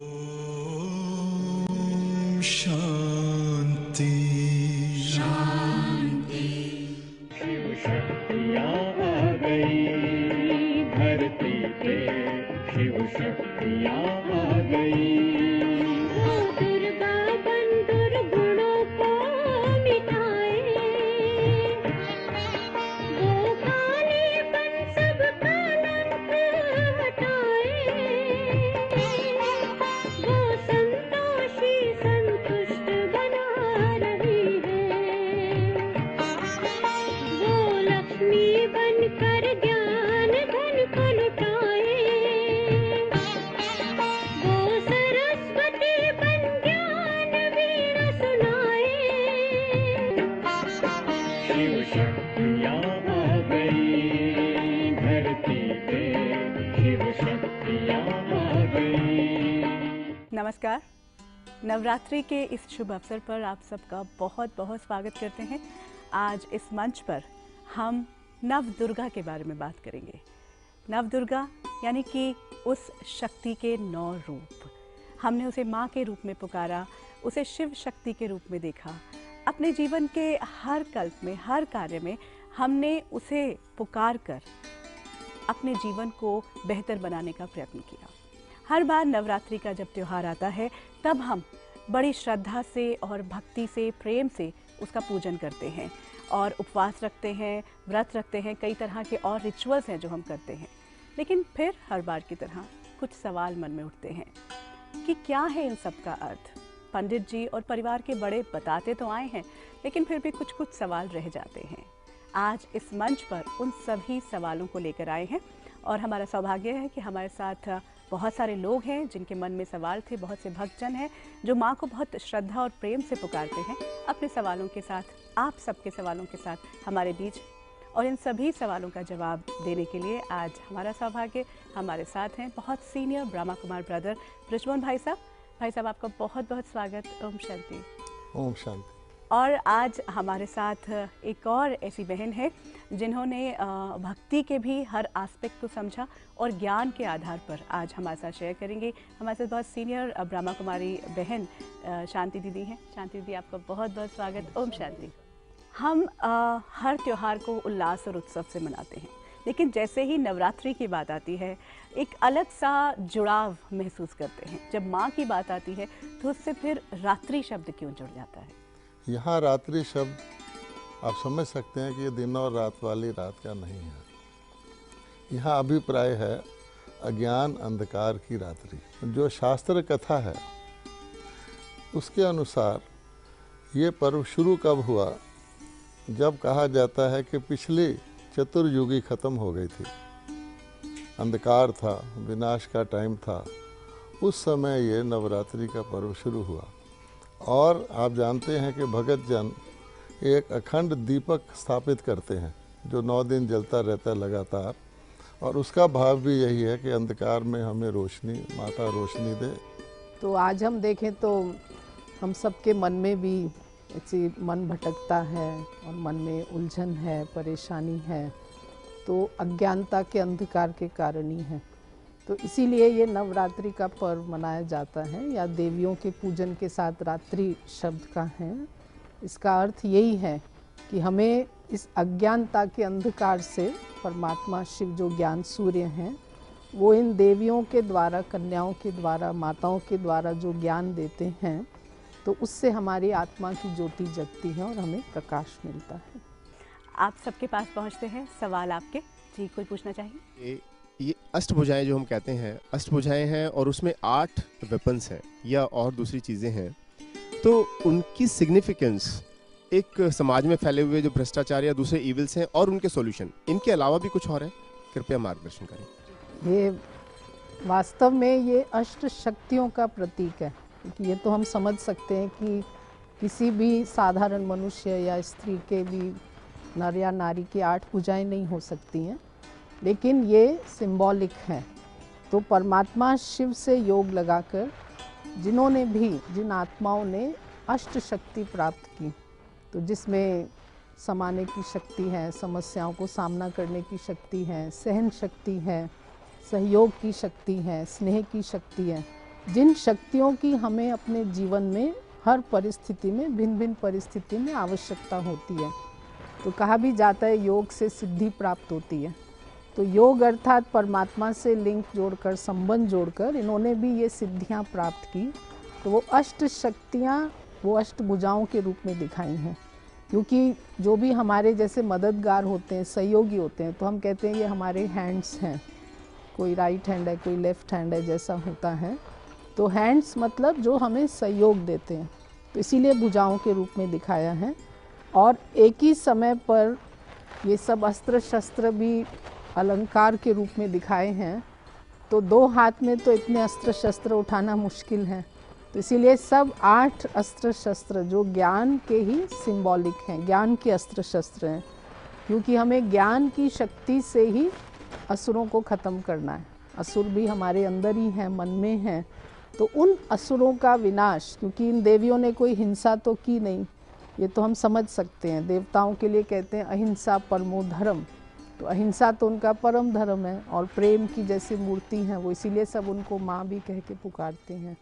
ओम शांति शांति। शिव शक्तियाँ आ गई धरती पे, शिव शक्तियाँ आ गई। वो दुर्गा बन दुर्गुणों को मिटाए, वो काली बन सब कलंक हटाए, वो संतोषी संतुष्ट बना रही है, वो लक्ष्मी बनकर ज्ञान धन को लुटाए, वो सरस्वती बन ज्ञान वीणा सुनाए। शिव शक्तियाँ आ गई धरती पे, शिव शक्तियाँ आ गई। नमस्कार। नवरात्रि के इस शुभ अवसर पर आप सबका बहुत बहुत स्वागत करते हैं। आज इस मंच पर हम नव दुर्गा के बारे में बात करेंगे। नव दुर्गा यानी कि उस शक्ति के 9 रूप। हमने उसे माँ के रूप में पुकारा, उसे शिव शक्ति के रूप में देखा। अपने जीवन के हर कल्प में, हर कार्य में हमने उसे पुकार कर अपने जीवन को बेहतर बनाने का प्रयत्न किया। हर बार नवरात्रि का जब त्यौहार आता है तब हम बड़ी श्रद्धा से और भक्ति से, प्रेम से उसका पूजन करते हैं और उपवास रखते हैं, व्रत रखते हैं, कई तरह के और रिचुअल्स हैं जो हम करते हैं। लेकिन फिर हर बार की तरह कुछ सवाल मन में उठते हैं कि क्या है इन सब का अर्थ। पंडित जी और परिवार के बड़े बताते तो आए हैं, लेकिन फिर भी कुछ कुछ सवाल रह जाते हैं। आज इस मंच पर उन सभी सवालों को लेकर आए हैं और हमारा सौभाग्य है कि हमारे साथ बहुत सारे लोग हैं जिनके मन में सवाल थे। बहुत से भक्तजन हैं जो माँ को बहुत श्रद्धा और प्रेम से पुकारते हैं अपने सवालों के साथ, आप सबके सवालों के साथ हमारे बीच। और इन सभी सवालों का जवाब देने के लिए आज हमारा सौभाग्य, हमारे साथ हैं बहुत सीनियर ब्रह्मा कुमार ब्रदर ब्रिजमोहन भाई साहब। भाई साहब आपका बहुत बहुत स्वागत। ओम शांति। ओम शांति। और आज हमारे साथ एक और ऐसी बहन है जिन्होंने भक्ति के भी हर एस्पेक्ट को समझा और ज्ञान के आधार पर आज हमारे साथ शेयर करेंगे। हमारे साथ बहुत सीनियर ब्रह्मा कुमारी बहन शांति दीदी हैं। शांति दीदी आपका बहुत बहुत स्वागत। ओम शांति। हम हर त्यौहार को उल्लास और उत्सव से मनाते हैं, लेकिन जैसे ही नवरात्रि की बात आती है एक अलग सा जुड़ाव महसूस करते हैं। जब माँ की बात आती है तो उससे फिर रात्रि शब्द क्यों जुड़ जाता है? यहाँ रात्रि शब्द आप समझ सकते हैं कि ये दिन और रात वाली रात का नहीं है। यहाँ अभिप्राय है अज्ञान अंधकार की रात्रि। जो शास्त्र कथा है उसके अनुसार ये पर्व शुरू कब हुआ, जब कहा जाता है कि पिछली चतुर्युगी खत्म हो गई थी, अंधकार था, विनाश का टाइम था, उस समय ये नवरात्रि का पर्व शुरू हुआ। और आप जानते हैं कि भगत जन एक अखंड दीपक स्थापित करते हैं जो 9 दिन जलता रहता है लगातार, और उसका भाव भी यही है कि अंधकार में हमें रोशनी, माता रोशनी दे। तो आज हम देखें तो हम सबके मन में भी ऐसी मन भटकता है और मन में उलझन है, परेशानी है, तो अज्ञानता के अंधकार के कारण ही है। तो इसीलिए ये नवरात्रि का पर्व मनाया जाता है, या देवियों के पूजन के साथ रात्रि शब्द का है। इसका अर्थ यही है कि हमें इस अज्ञानता के अंधकार से परमात्मा शिव जो ज्ञान सूर्य हैं, वो इन देवियों के द्वारा, कन्याओं के द्वारा, माताओं के द्वारा जो ज्ञान देते हैं, तो उससे हमारी आत्मा की ज्योति जगती है और हमें प्रकाश मिलता है। आप सबके पास पहुंचते हैं सवाल आपके। जी, कोई पूछना चाहिए? ये अष्टभुजाएं जो हम कहते हैं, अष्टभुजाएं हैं और उसमें 8 वेपन्स हैं या और दूसरी चीज़ें हैं, तो उनकी सिग्निफिकेंस एक समाज में फैले हुए जो भ्रष्टाचार या दूसरे इविल्स हैं और उनके सॉल्यूशन, इनके अलावा भी कुछ और है? कृपया मार्गदर्शन करें। ये वास्तव में ये अष्ट शक्तियों का प्रतीक है, क्योंकि ये तो हम समझ सकते हैं कि किसी भी साधारण मनुष्य या स्त्री के भी, नर या नारी की 8 भुजाएं नहीं हो सकती हैं, लेकिन ये सिंबॉलिक है। तो परमात्मा शिव से योग लगाकर जिन्होंने भी, जिन आत्माओं ने अष्ट शक्ति प्राप्त की, तो जिसमें समाने की शक्ति है, समस्याओं को सामना करने की शक्ति है, सहन शक्ति है, सहयोग की शक्ति है, स्नेह की शक्ति है, जिन शक्तियों की हमें अपने जीवन में हर परिस्थिति में, भिन्न भिन्न परिस्थिति में आवश्यकता होती है। तो कहा भी जाता है योग से सिद्धि प्राप्त होती है। तो योग अर्थात परमात्मा से लिंक जोड़कर, संबंध जोड़कर इन्होंने भी ये सिद्धियां प्राप्त की। तो वो अष्ट शक्तियां, वो अष्ट भुजाओं के रूप में दिखाई हैं। क्योंकि जो भी हमारे जैसे मददगार होते हैं, सहयोगी होते हैं, तो हम कहते हैं ये हमारे हैंड्स हैं, कोई राइट हैंड है, कोई लेफ्ट हैंड है, जैसा होता है। तो हैंड्स मतलब जो हमें सहयोग देते हैं, तो इसीलिए भुजाओं के रूप में दिखाया है। और एक ही समय पर ये सब अस्त्र शस्त्र भी अलंकार के रूप में दिखाए हैं। तो दो हाथ में तो इतने अस्त्र शस्त्र उठाना मुश्किल है, तो इसीलिए सब 8 अस्त्र शस्त्र जो ज्ञान के ही सिंबॉलिक हैं, ज्ञान के अस्त्र शस्त्र हैं। क्योंकि हमें ज्ञान की शक्ति से ही असुरों को ख़त्म करना है। असुर भी हमारे अंदर ही हैं, मन में हैं। तो उन असुरों का विनाश, क्योंकि इन देवियों ने कोई हिंसा तो की नहीं, ये तो हम समझ सकते हैं। देवताओं के लिए कहते हैं अहिंसा परमो धर्म, तो अहिंसा तो उनका परम धर्म है। और प्रेम की जैसी मूर्ति हैं वो, इसीलिए सब उनको माँ भी कह के पुकारते हैं।